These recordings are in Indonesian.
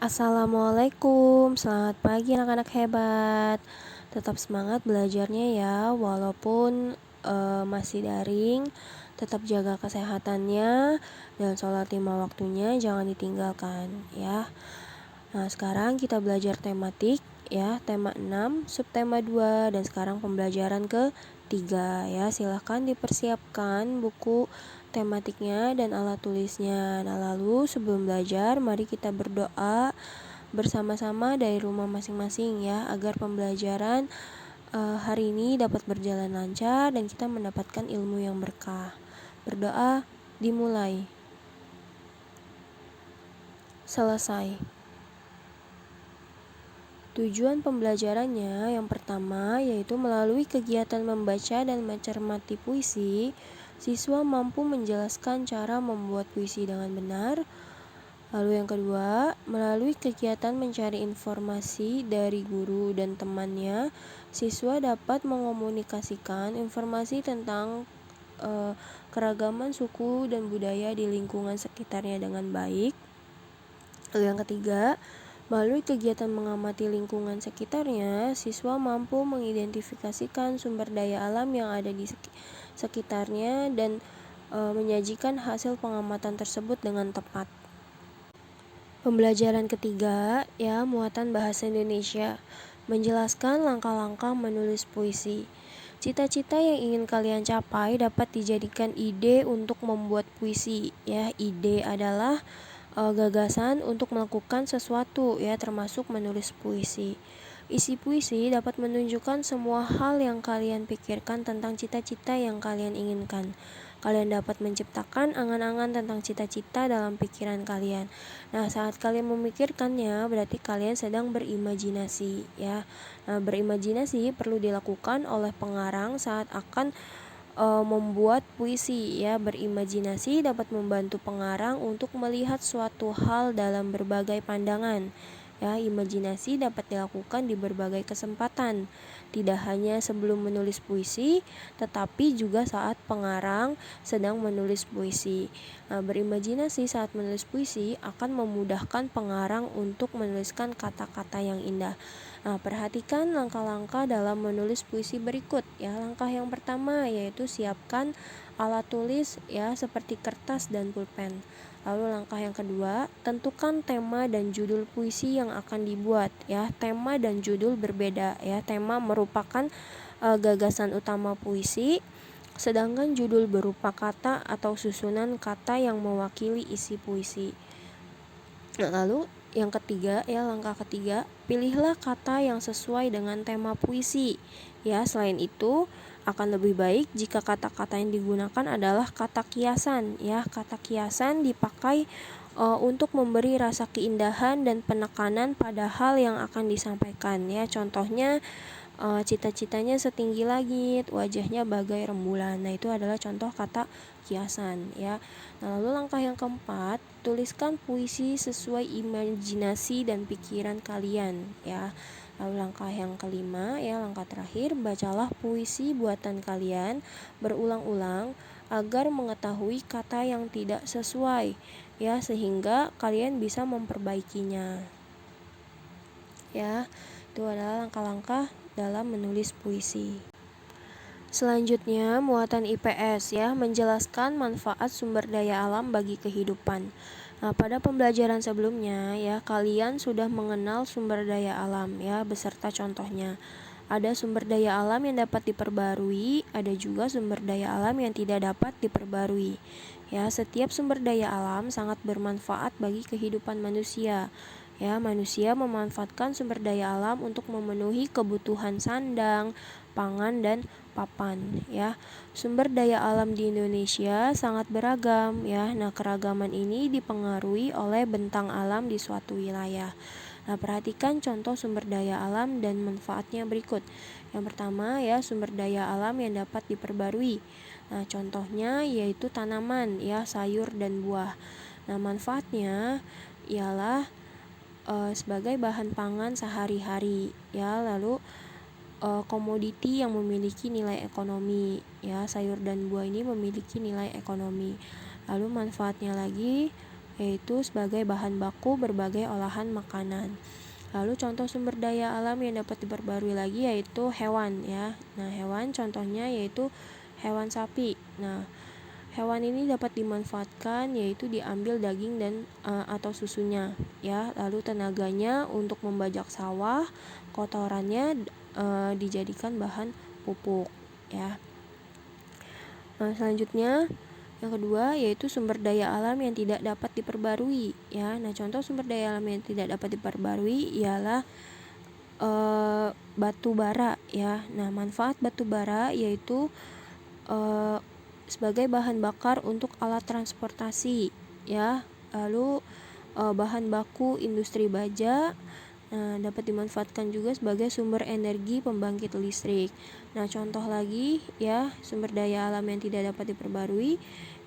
Assalamualaikum, selamat pagi anak-anak hebat. Tetap semangat belajarnya ya, walaupun masih daring. Tetap jaga kesehatannya dan sholat 5 waktunya jangan ditinggalkan ya. Nah, sekarang kita belajar tematik ya, tema 6, subtema 2, dan sekarang pembelajaran ke-3 ya. Silahkan dipersiapkan buku tematiknya dan alat tulisnya. Nah, lalu sebelum belajar, mari kita berdoa bersama-sama dari rumah masing-masing ya, agar pembelajaran hari ini dapat berjalan lancar dan kita mendapatkan ilmu yang berkah. Berdoa dimulai. Selesai. Tujuan pembelajarannya yang pertama yaitu melalui kegiatan membaca dan mencermati puisi, siswa mampu menjelaskan cara membuat puisi dengan benar. Lalu yang kedua, melalui kegiatan mencari informasi dari guru dan temannya, siswa dapat mengomunikasikan informasi tentang keragaman suku dan budaya di lingkungan sekitarnya dengan baik. Lalu yang ketiga, melalui kegiatan mengamati lingkungan sekitarnya, siswa mampu mengidentifikasikan sumber daya alam yang ada di sekitarnya dan menyajikan hasil pengamatan tersebut dengan tepat. Pembelajaran ketiga ya, muatan bahasa Indonesia, menjelaskan langkah-langkah menulis puisi. Cita-cita yang ingin kalian capai dapat dijadikan ide untuk membuat puisi ya. Ide adalah gagasan untuk melakukan sesuatu ya, termasuk menulis puisi. Isi puisi dapat menunjukkan semua hal yang kalian pikirkan tentang cita-cita yang kalian inginkan. Kalian dapat menciptakan angan-angan tentang cita-cita dalam pikiran kalian. Nah, saat kalian memikirkannya, berarti kalian sedang berimajinasi ya. Nah, berimajinasi perlu dilakukan oleh pengarang saat akan membuat puisi ya. Berimajinasi dapat membantu pengarang untuk melihat suatu hal dalam berbagai pandangan. Ya, imajinasi dapat dilakukan di berbagai kesempatan, tidak hanya sebelum menulis puisi, tetapi juga saat pengarang sedang menulis puisi. Nah, berimajinasi saat menulis puisi akan memudahkan pengarang untuk menuliskan kata-kata yang indah. Nah, perhatikan langkah-langkah dalam menulis puisi berikut ya. Langkah yang pertama yaitu siapkan alat tulis ya, seperti kertas dan pulpen. Lalu langkah yang kedua, tentukan tema dan judul puisi yang akan dibuat ya. Tema dan judul berbeda ya. Tema merupakan gagasan utama puisi, sedangkan judul berupa kata atau susunan kata yang mewakili isi puisi. Nah, lalu yang ketiga ya, langkah ketiga, pilihlah kata yang sesuai dengan tema puisi ya. Selain itu, akan lebih baik jika kata-kata yang digunakan adalah kata kiasan ya. Kata kiasan dipakai untuk memberi rasa keindahan dan penekanan pada hal yang akan disampaikan ya. Contohnya cita-citanya setinggi langit, wajahnya bagai rembulan. Nah, itu adalah contoh kata kiasan ya. Nah, lalu langkah yang keempat, tuliskan puisi sesuai imajinasi dan pikiran kalian ya. Lalu langkah yang kelima ya, langkah terakhir, bacalah puisi buatan kalian berulang-ulang agar mengetahui kata yang tidak sesuai ya, sehingga kalian bisa memperbaikinya. Ya, itu adalah langkah-langkah dalam menulis puisi. Selanjutnya, muatan IPS ya, menjelaskan manfaat sumber daya alam bagi kehidupan. Nah, pada pembelajaran sebelumnya ya, kalian sudah mengenal sumber daya alam ya, beserta contohnya. Ada sumber daya alam yang dapat diperbarui, ada juga sumber daya alam yang tidak dapat diperbarui. Ya, setiap sumber daya alam sangat bermanfaat bagi kehidupan manusia. Ya, manusia memanfaatkan sumber daya alam untuk memenuhi kebutuhan sandang, pangan, dan papan ya. Sumber daya alam di Indonesia sangat beragam ya. Nah, keragaman ini dipengaruhi oleh bentang alam di suatu wilayah. Nah, perhatikan contoh sumber daya alam dan manfaatnya berikut. Yang pertama ya, sumber daya alam yang dapat diperbarui. Nah, contohnya yaitu tanaman ya, sayur dan buah. Nah, manfaatnya ialah sebagai bahan pangan sehari-hari ya. Lalu komoditi yang memiliki nilai ekonomi ya, sayur dan buah ini memiliki nilai ekonomi. Lalu manfaatnya lagi yaitu sebagai bahan baku berbagai olahan makanan. Lalu contoh sumber daya alam yang dapat diperbarui lagi yaitu hewan ya. Nah, hewan contohnya yaitu hewan sapi. Nah, hewan ini dapat dimanfaatkan yaitu diambil daging dan atau susunya ya. Lalu tenaganya untuk membajak sawah, kotorannya dijadikan bahan pupuk ya. Nah, selanjutnya yang kedua yaitu sumber daya alam yang tidak dapat diperbarui ya. Nah, contoh sumber daya alam yang tidak dapat diperbarui ialah batu bara ya. Nah, manfaat batu bara yaitu sebagai bahan bakar untuk alat transportasi ya. Lalu bahan baku industri baja dapat dimanfaatkan juga sebagai sumber energi pembangkit listrik. Nah, contoh lagi ya sumber daya alam yang tidak dapat diperbarui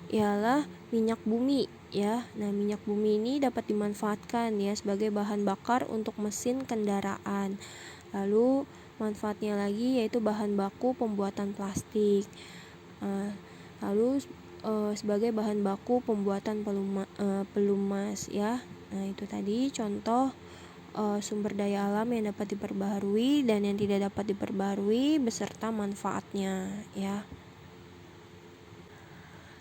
ialah minyak bumi ya. Nah, minyak bumi ini dapat dimanfaatkan ya sebagai bahan bakar untuk mesin kendaraan. Lalu manfaatnya lagi yaitu bahan baku pembuatan plastik. Lalu sebagai bahan baku pembuatan pelumas ya. Nah, itu tadi contoh sumber daya alam yang dapat diperbaharui dan yang tidak dapat diperbaharui beserta manfaatnya ya.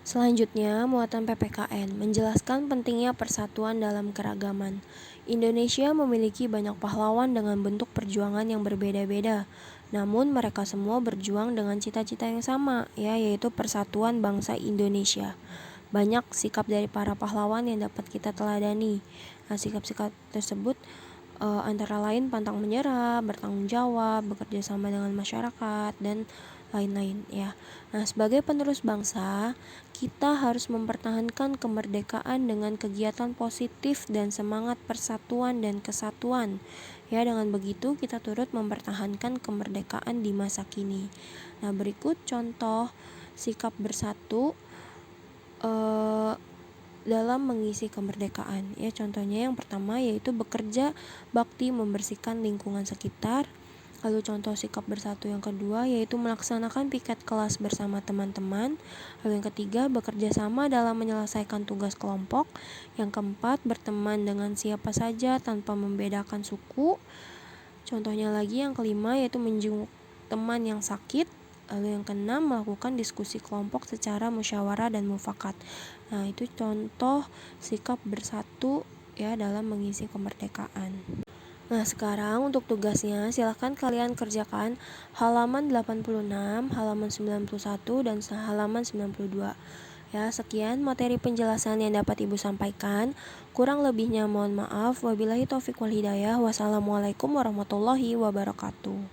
Selanjutnya, muatan PPKN menjelaskan pentingnya persatuan dalam keragaman. Indonesia memiliki banyak pahlawan dengan bentuk perjuangan yang berbeda-beda. Namun mereka semua berjuang dengan cita-cita yang sama, yaitu persatuan bangsa Indonesia. Banyak sikap dari para pahlawan yang dapat kita teladani. Nah, sikap-sikap tersebut antara lain pantang menyerah, bertanggung jawab, bekerja sama dengan masyarakat, dan lain-lain ya. Nah, sebagai penerus bangsa, kita harus mempertahankan kemerdekaan dengan kegiatan positif dan semangat persatuan dan kesatuan. Ya, dengan begitu kita turut mempertahankan kemerdekaan di masa kini. Nah, berikut contoh sikap bersatu dalam mengisi kemerdekaan. Ya, contohnya yang pertama yaitu bekerja bakti membersihkan lingkungan sekitar. Lalu contoh sikap bersatu yang kedua yaitu melaksanakan piket kelas bersama teman-teman. Lalu yang ketiga bekerja sama dalam menyelesaikan tugas kelompok. Yang keempat berteman dengan siapa saja tanpa membedakan suku. Contohnya lagi yang kelima yaitu menjenguk teman yang sakit. Lalu yang keenam melakukan diskusi kelompok secara musyawarah dan mufakat. Nah, itu contoh sikap bersatu ya dalam mengisi kemerdekaan. Nah, sekarang untuk tugasnya silahkan kalian kerjakan halaman 86, halaman 91, dan halaman 92. Ya, sekian materi penjelasan yang dapat Ibu sampaikan. Kurang lebihnya mohon maaf. Wabillahi taufik wal hidayah. Wassalamualaikum warahmatullahi wabarakatuh.